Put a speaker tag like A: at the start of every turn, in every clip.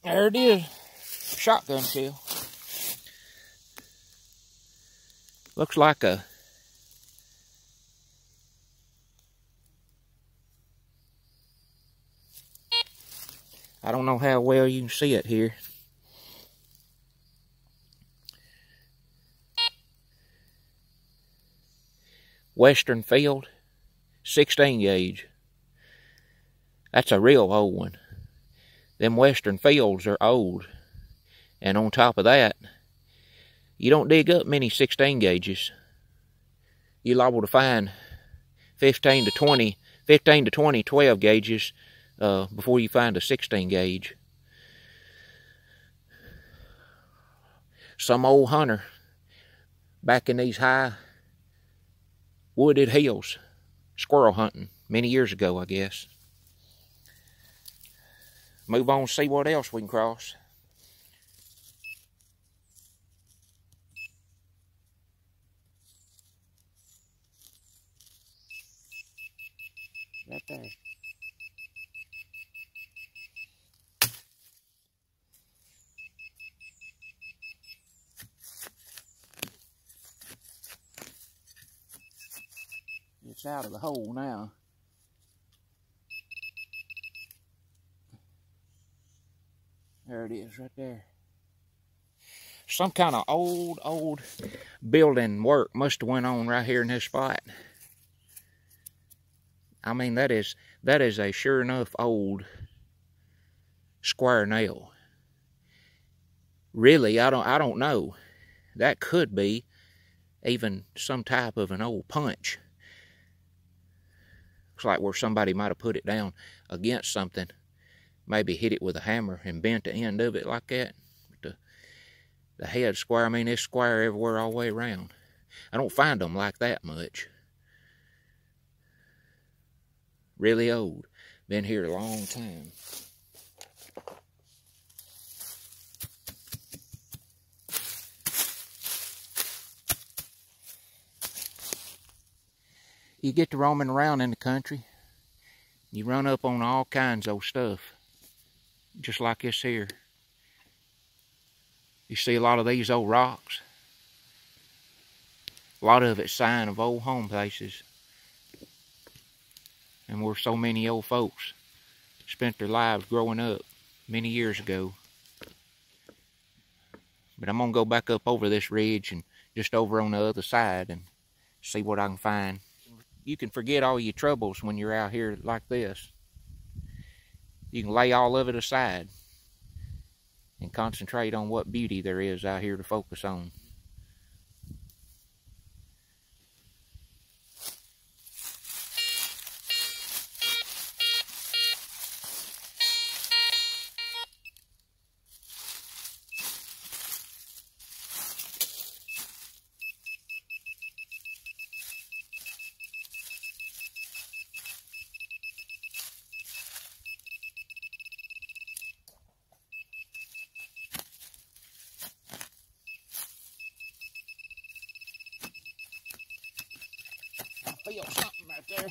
A: There it is. Shotgun shell. Looks like a I don't know how well you can see it here. Western Field, 16 gauge. That's a real old one. Them Western Fields are old. And on top of that, you don't dig up many 16 gauges. You're liable to find 15 to 20 12 gauges before you find a 16 gauge. Some old hunter back in these high wooded hills, squirrel hunting many years ago, I guess. Move on, see what else we can cross. Right there. It's out of the hole now. There it is right there. Some kind of old building work must have went on right here in this spot. I mean, that is a sure enough old square nail. Really, I don't know. That could be even some type of an old punch. Looks like where somebody might have put it down against something. Maybe hit it with a hammer and bent the end of it like that. But the head square, I mean, it's square everywhere all the way around. I don't find them like that much. Really old. Been here a long time. You get to roaming around in the country, you run up on all kinds of stuff, just like this here. You see a lot of these old rocks. A lot of it's sign of old home places. And where so many old folks spent their lives growing up many years ago. But I'm going to go back up over this ridge and just over on the other side and see what I can find. You can forget all your troubles when you're out here like this. You can lay all of it aside and concentrate on what beauty there is out here to focus on. I feel something right there.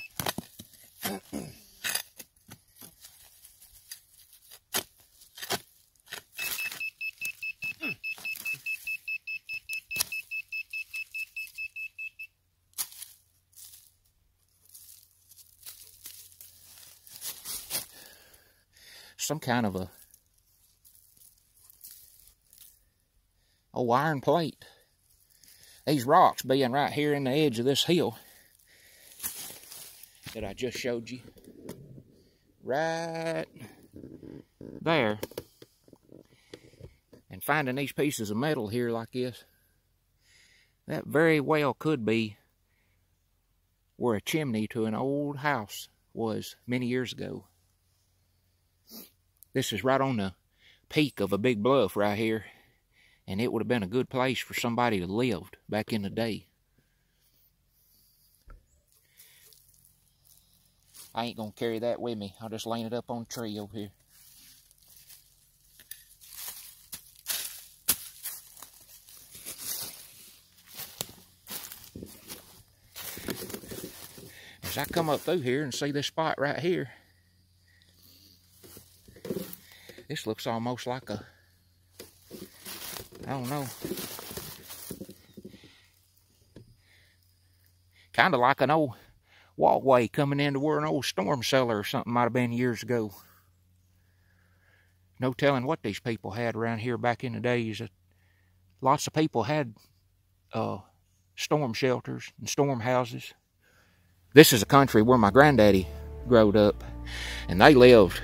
A: Some kind of a iron plate. These rocks being right here in the edge of this hill that I just showed you. Right there. And finding these pieces of metal here like this, that very well could be where a chimney to an old house was many years ago. This is right on the peak of a big bluff right here, and it would have been a good place for somebody to live back in the day. I ain't gonna carry that with me. I'll just lay it up on a tree over here. As I come up through here and see this spot right here, This looks almost like a, I don't know, kind of like an old walkway coming into where an old storm cellar or something might have been years ago. No telling what these people had around here back in the days. Lots of people had storm shelters and storm houses. This is a country where my granddaddy growed up, and they lived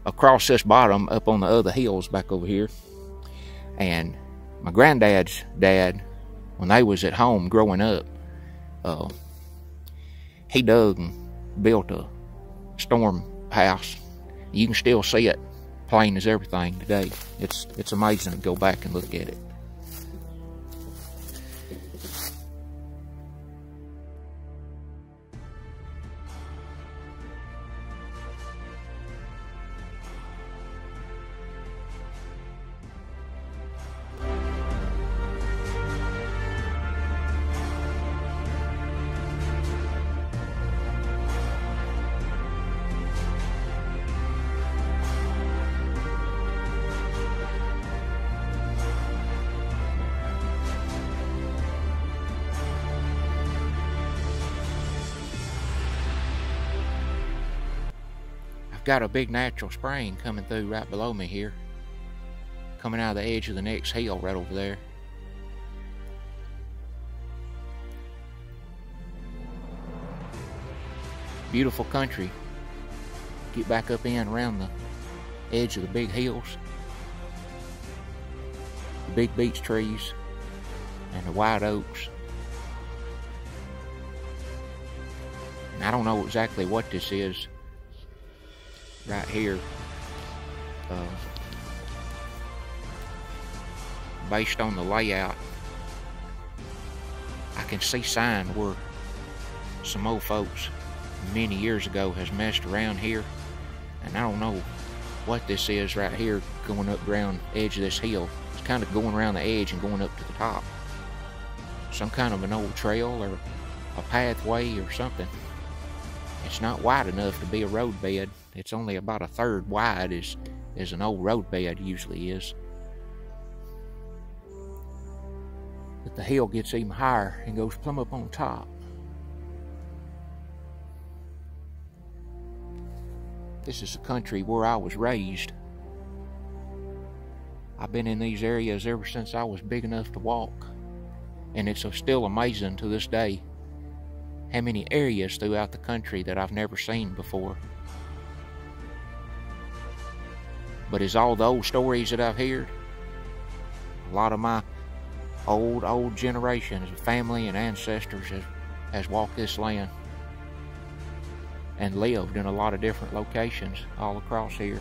A: across this bottom up on the other hills back over here. And my granddad's dad, when they was at home growing up, he dug and built a storm house. You can still see it plain as everything today. It's amazing to go back and look at it. Got a big natural spring coming through right below me here, coming out of the edge of the next hill right over there. Beautiful country. Get back up in around the edge of the big hills, the big beech trees and the white oaks. And I don't know exactly what this is right here, based on the layout. I can see sign where some old folks many years ago has messed around here, and I don't know what this is right here going up around the edge of this hill. It's kind of going around the edge and going up to the top. Some kind of an old trail or a pathway or something. It's not wide enough to be a roadbed. It's only about a third wide as an old roadbed usually is. But the hill gets even higher and goes plumb up on top. This is a country where I was raised. I've been in these areas ever since I was big enough to walk. And it's still amazing to this day how many areas throughout the country that I've never seen before. But as all the old stories that I've heard, a lot of my old generations of family and ancestors has walked this land and lived in a lot of different locations all across here.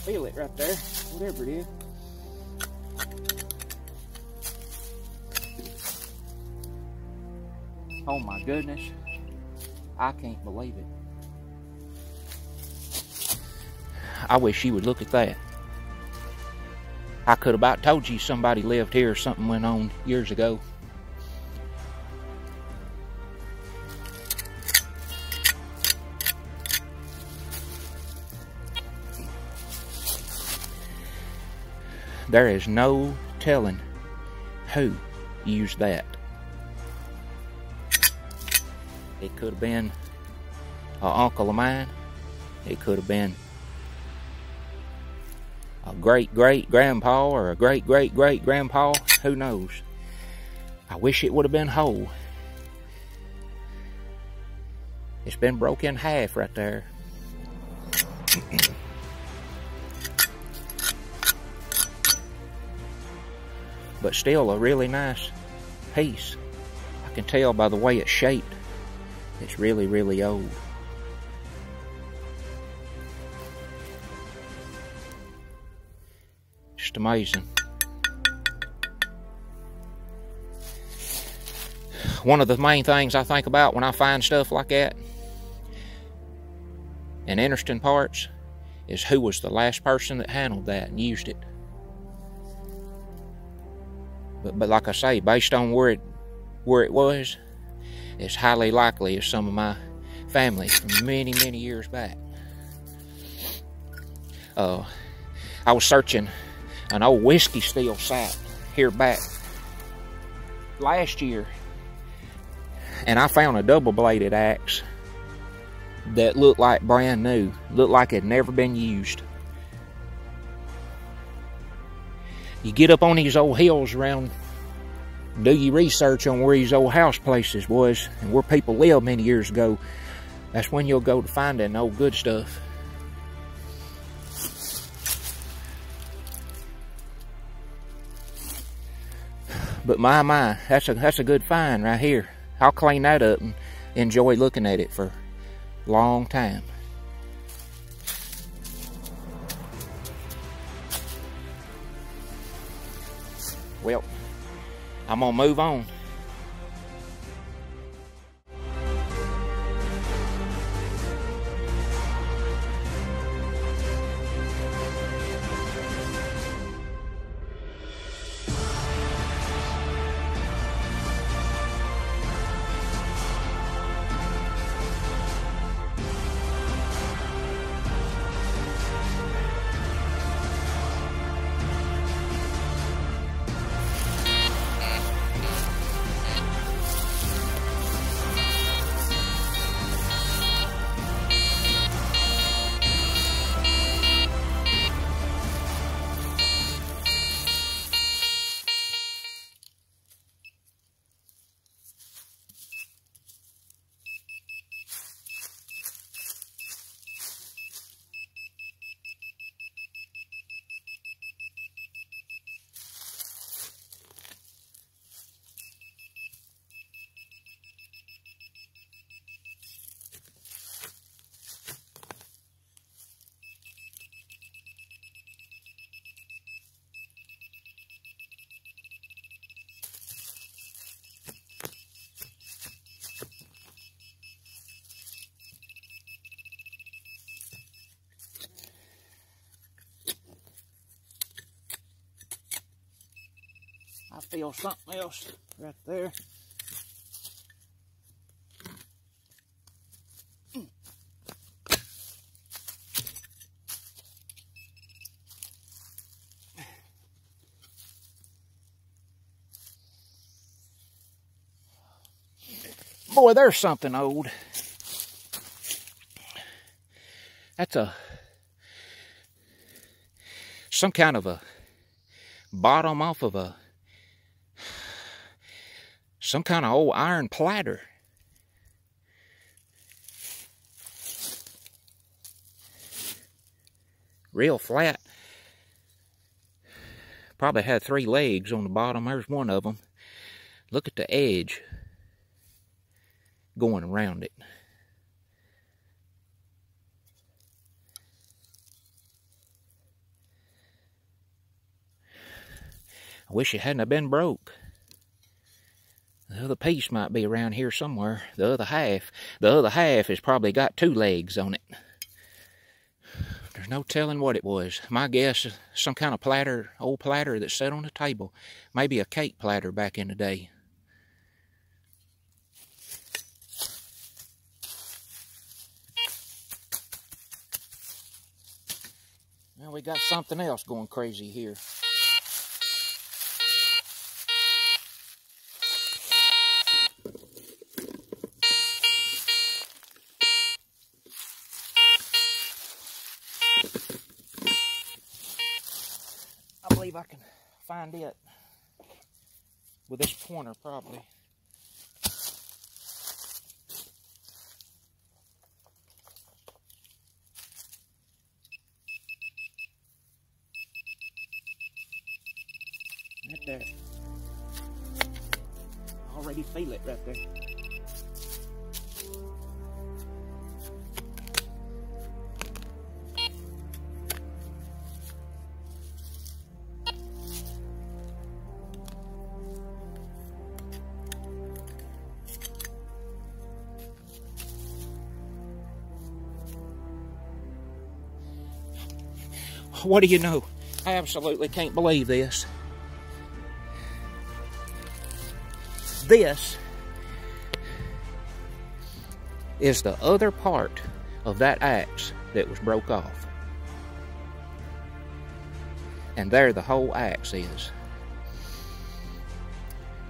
A: Feel it right there, whatever it is. Oh my goodness, I can't believe it. I wish you would look at that. I could about told you somebody lived here or something went on years ago. There is no telling who used that. It could have been an uncle of mine. It could have been a great-great-grandpa or a great-great-great-grandpa. Who knows? I wish it would have been whole. It's been broke in half right there. But still a really nice piece. I can tell by the way it's shaped. It's really, really old. Just amazing. One of the main things I think about when I find stuff like that and interesting parts is who was the last person that handled that and used it. But like I say, based on where it was, it's highly likely it's some of my family from many, many years back. I was searching an old whiskey still site here back last year, and I found a double-bladed axe that looked like brand new, looked like it had never been used. You get up on these old hills around, do your research on where these old house places was and where people lived many years ago. That's when you'll go to finding old good stuff. But my, that's a good find right here. I'll clean that up and enjoy looking at it for a long time. Well, I'm gonna move on. I feel something else right there. Boy, there's something old. That's some kind of a bottom off of some kind of old iron platter. Real flat. Probably had 3 legs on the bottom. There's one of them. Look at the edge going around it. I wish it hadn't have been broke. The other piece might be around here somewhere. The other half has probably got 2 legs on it. There's no telling what it was. My guess is some kind of platter, old platter that sat on the table. Maybe a cake platter back in the day. Now we got something else going crazy here. I can find it with this pointer probably. Right there. I already feel it right there. What do you know? I absolutely can't believe this. This is the other part of that axe that was broke off. And there the whole axe is.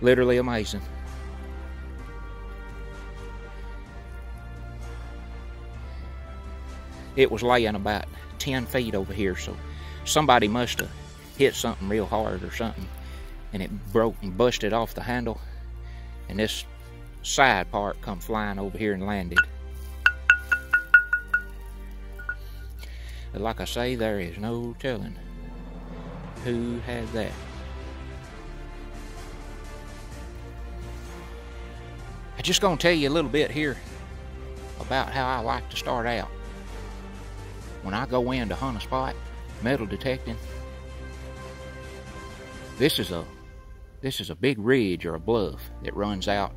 A: Literally amazing. It was laying about 10 feet over here, so somebody must have hit something real hard or something, and it broke and busted off the handle, and this side part come flying over here and landed. But like I say, there is no telling who had that. I'm just gonna tell you a little bit here about how I like to start out. When I go in to hunt a spot, metal detecting, this is a big ridge or a bluff that runs out,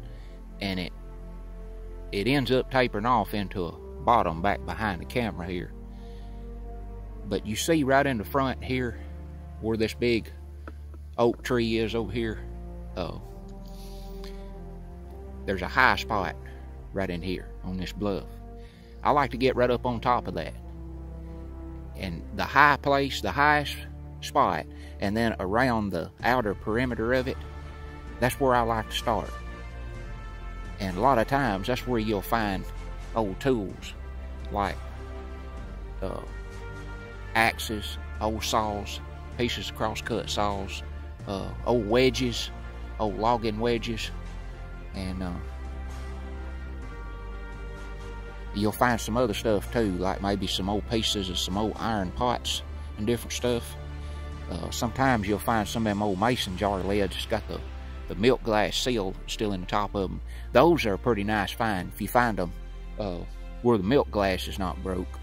A: and it ends up tapering off into a bottom back behind the camera here. But you see right in the front here where this big oak tree is over here, there's a high spot right in here on this bluff. I like to get right up on top of that. And the high place, the highest spot, and then around the outer perimeter of it, that's where I like to start. And a lot of times, that's where you'll find old tools, like axes, old saws, pieces of cross-cut saws, old wedges, old logging wedges, and you'll find some other stuff too, like maybe some old pieces of some old iron pots and different stuff. Sometimes you'll find some of them old mason jar lids that's got the milk glass seal still in the top of them. Those are a pretty nice find if you find them where the milk glass is not broke.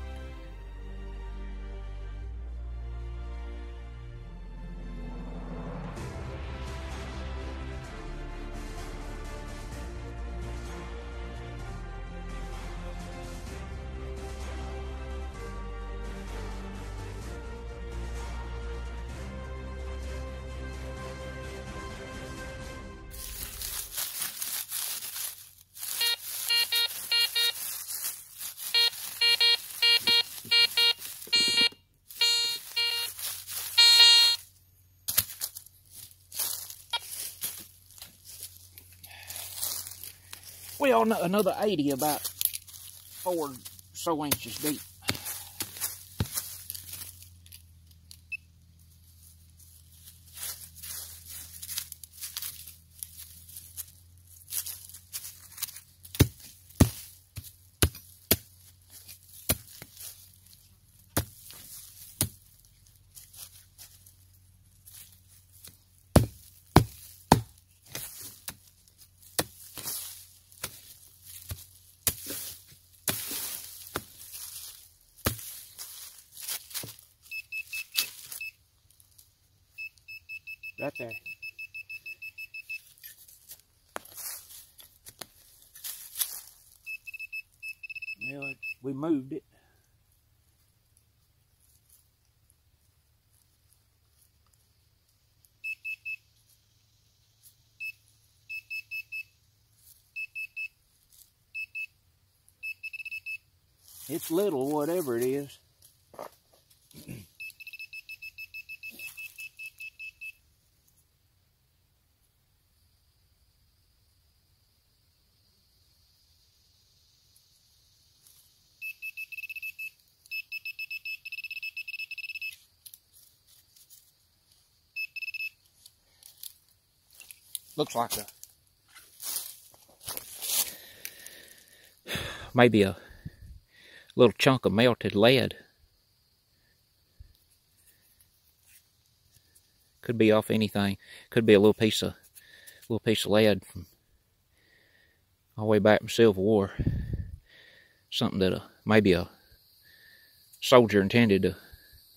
A: Well, another 80 about 4 or so inches deep. Right there. Well, we moved it. It's little, whatever it is. looks like maybe a little chunk of melted lead. Could be off anything. Could be a little piece of lead from all the way back from Civil War. Something that maybe a soldier intended to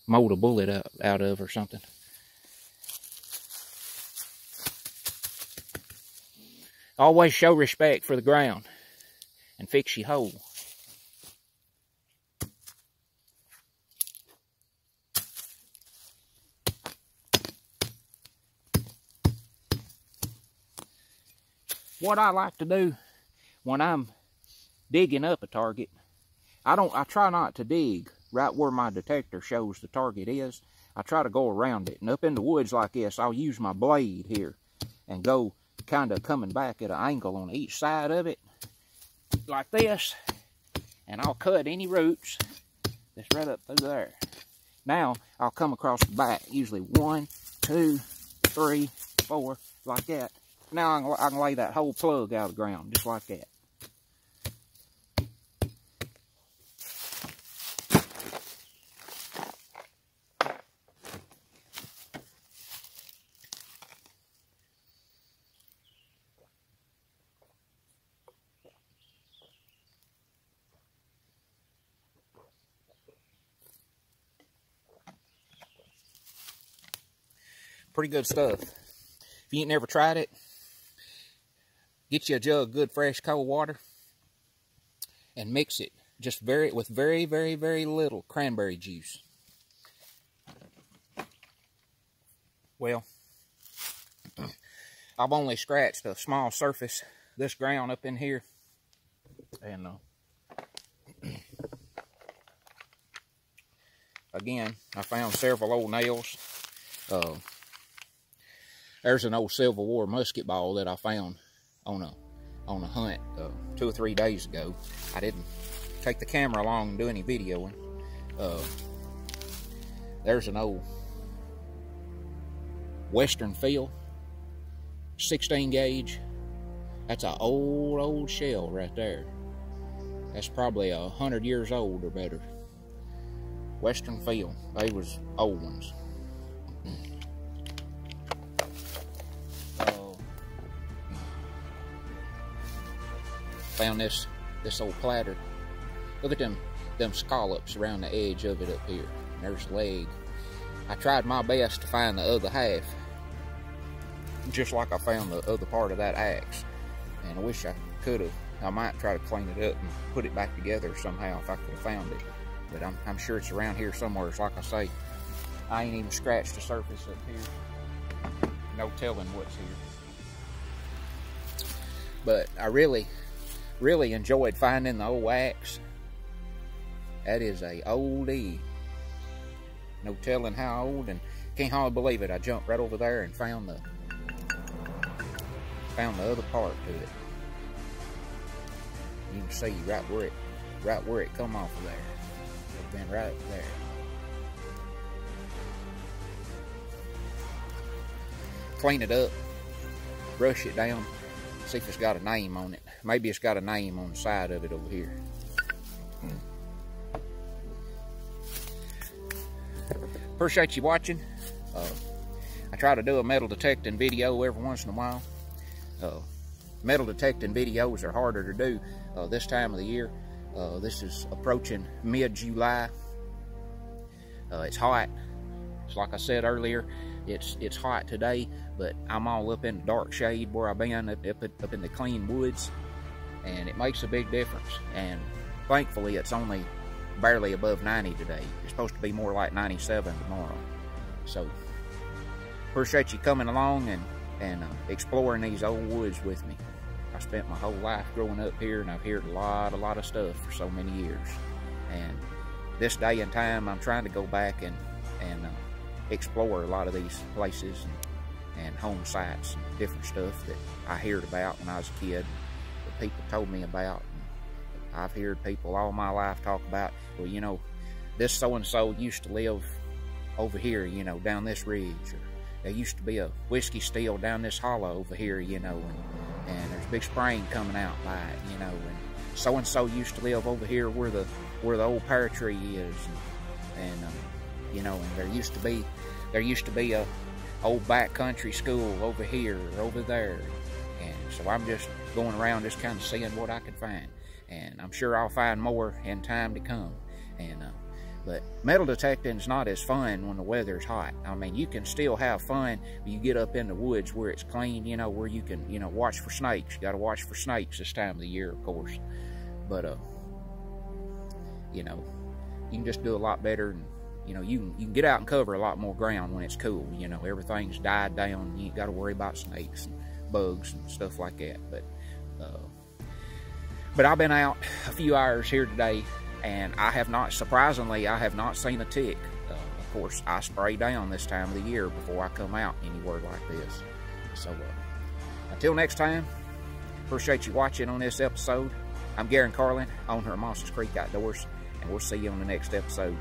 A: mold a bullet out of or something. Always show respect for the ground and fix your hole. What I like to do when I'm digging up a target, I try not to dig right where my detector shows the target is. I try to go around it. And up in the woods like this, I'll use my blade here and go kind of coming back at an angle on each side of it like this. And I'll cut any roots that's right up through there. Now, I'll come across the back, usually 1, 2, 3, 4, like that. Now I can lay that whole plug out of the ground, just like that. Pretty good stuff. If you ain't never tried it, get you a jug of good fresh cold water and mix it just with very, very, very little cranberry juice. Well, I've only scratched a small surface, this ground up in here, and again, I found several old nails. There's an old Civil War musket ball that I found on a hunt 2 or 3 days ago. I didn't take the camera along and do any videoing. There's an old Western field, 16 gauge. That's an old shell right there. That's probably 100 years old or better. Western field. They was old ones. Found this old platter. Look at them scallops around the edge of it up here. There's the leg. I tried my best to find the other half, just like I found the other part of that axe. And I wish I could have. I might try to clean it up and put it back together somehow if I could have found it. But I'm sure it's around here somewhere. It's like I say, I ain't even scratched the surface up here. No telling what's here. But I really enjoyed finding the old axe. That is a oldie. No telling how old, and can't hardly believe it. I jumped right over there and found the other part to it. You can see right where it come off of there. It's been right there. Clean it up, brush it down, see if it's got a name on it. Maybe it's got a name on the side of it over here. Appreciate you watching. I try to do a metal detecting video every once in a while. Metal detecting videos are harder to do this time of the year. This is approaching mid-July. It's hot. It's like I said earlier, it's hot today, but I'm all up in the dark shade where I've been, up in the clean woods, and it makes a big difference. And thankfully, it's only barely above 90 today. It's supposed to be more like 97 tomorrow. So, appreciate you coming along and exploring these old woods with me. I spent my whole life growing up here, and I've heard a lot of stuff for so many years. And this day and time, I'm trying to go back and explore a lot of these places and home sites and different stuff that I heard about when I was a kid, that people told me about. And I've heard people all my life talk about, well, you know, this so-and-so used to live over here, you know, down this ridge, or there used to be a whiskey still down this hollow over here, you know, and there's a big spring coming out by it, you know, and so-and-so used to live over here where the old pear tree is, and you know, and there used to be a old backcountry school over here or over there. And so I'm just going around just kind of seeing what I can find, and I'm sure I'll find more in time to come. And but metal detecting is not as fun when the weather's hot. I mean, you can still have fun when you get up in the woods where it's clean, you know, where you can, you know, watch for snakes. You got to watch for snakes this time of the year, of course. But you know, you can just do a lot better, and you know, you can get out and cover a lot more ground when it's cool. You know, everything's died down. You ain't got to worry about snakes and bugs and stuff like that. But I've been out a few hours here today, and I have not, surprisingly, I have not seen a tick. Of course, I spray down this time of the year before I come out anywhere like this. So until next time, appreciate you watching on this episode. I'm Garen Carlin, owner of Moss's Creek Outdoors, and we'll see you on the next episode.